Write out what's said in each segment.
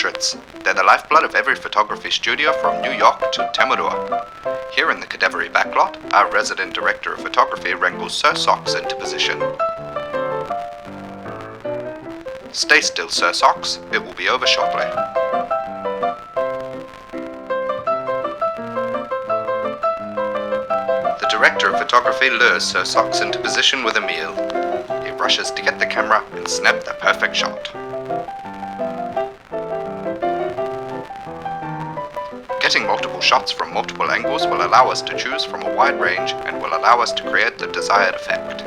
Portraits. They're the lifeblood of every photography studio from New York to Te Marua. Here in the cadavery backlot, our resident director of photography wrangles Sir Socks into position. Stay still, Sir Socks. It will be over shortly. The director of photography lures Sir Socks into position with a meal. He rushes to get the camera and snap the perfect shot. Getting multiple shots from multiple angles will allow us to choose from a wide range and will allow us to create the desired effect.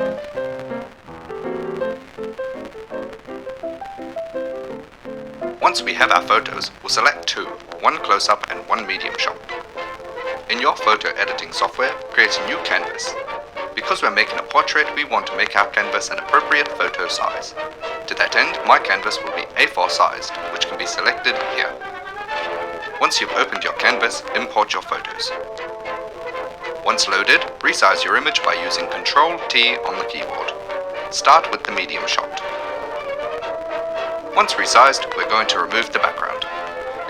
Once we have our photos, we'll select two, one close-up and one medium shot. In your photo editing software, create a new canvas. Because we're making a portrait, we want to make our canvas an appropriate photo size. To that end, my canvas will be A4 sized, which can be selected here. Once you've opened your canvas, import your photos. Once loaded, resize your image by using Ctrl-T on the keyboard. Start with the medium shot. Once resized, we're going to remove the background.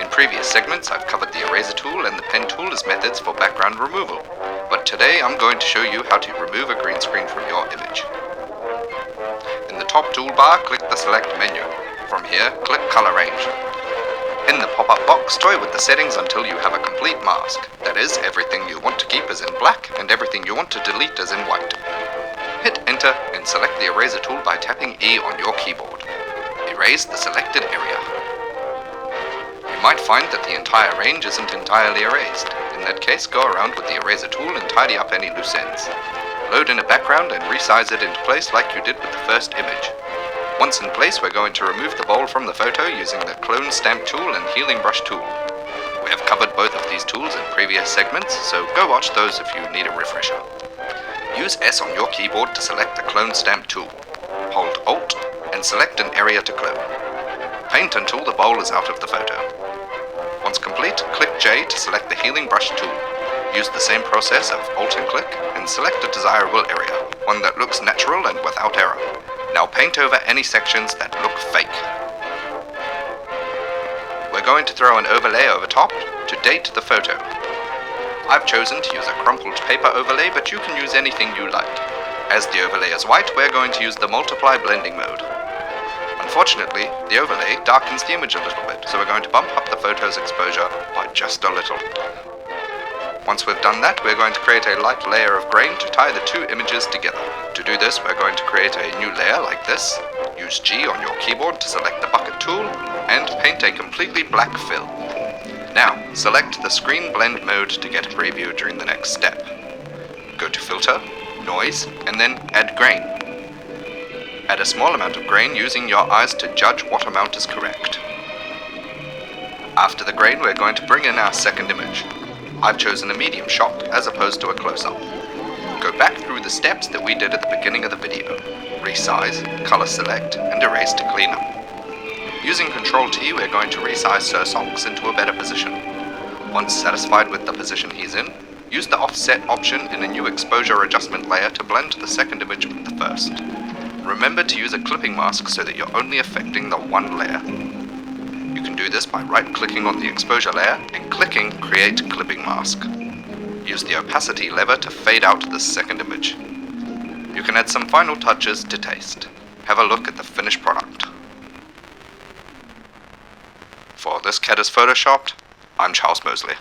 In previous segments, I've covered the eraser tool and the pen tool as methods for background removal, but today I'm going to show you how to remove a green screen from your image. In the top toolbar, click the Select menu. From here, click Color Range. In the pop-up box, toy with the settings until you have a complete mask. That is, everything you want to keep is in black and everything you want to delete is in white. Hit Enter and select the eraser tool by tapping E on your keyboard. Erase the selected area. You might find that the entire range isn't entirely erased. In that case, go around with the eraser tool and tidy up any loose ends. Load in a background and resize it into place like you did with the first image. Once in place, we're going to remove the bowl from the photo using the Clone Stamp tool and Healing Brush tool. We have covered both of these tools in previous segments, so go watch those if you need a refresher. Use S on your keyboard to select the Clone Stamp tool. Hold Alt and select an area to clone. Paint until the bowl is out of the photo. Once complete, click J to select the Healing Brush tool. Use the same process of Alt and click and select a desirable area, one that looks natural and without error. Now paint over any sections that look fake. We're going to throw an overlay over top to date the photo. I've chosen to use a crumpled paper overlay, but you can use anything you like. As the overlay is white, we're going to use the multiply blending mode. Unfortunately, the overlay darkens the image a little bit, so we're going to bump up the photo's exposure by just a little. Once we've done that, we're going to create a light layer of grain to tie the two images together. To do this, we're going to create a new layer like this. Use G on your keyboard to select the bucket tool and paint a completely black fill. Now, select the screen blend mode to get a preview during the next step. Go to Filter, Noise, and then Add Grain. Add a small amount of grain using your eyes to judge what amount is correct. After the grain, we're going to bring in our second image. I've chosen a medium shot as opposed to a close-up. Go back through the steps that we did at the beginning of the video. Resize, color select, and erase to clean up. Using Ctrl-T, we're going to resize Sir Socks into a better position. Once satisfied with the position he's in, use the offset option in a new exposure adjustment layer to blend the second image with the first. Remember to use a clipping mask so that you're only affecting the one layer. You can do this by right-clicking on the exposure layer and clicking Create Clipping Mask. Use the opacity lever to fade out the second image. You can add some final touches to taste. Have a look at the finished product. For This Cat is Photoshopped, I'm Charles Moseley.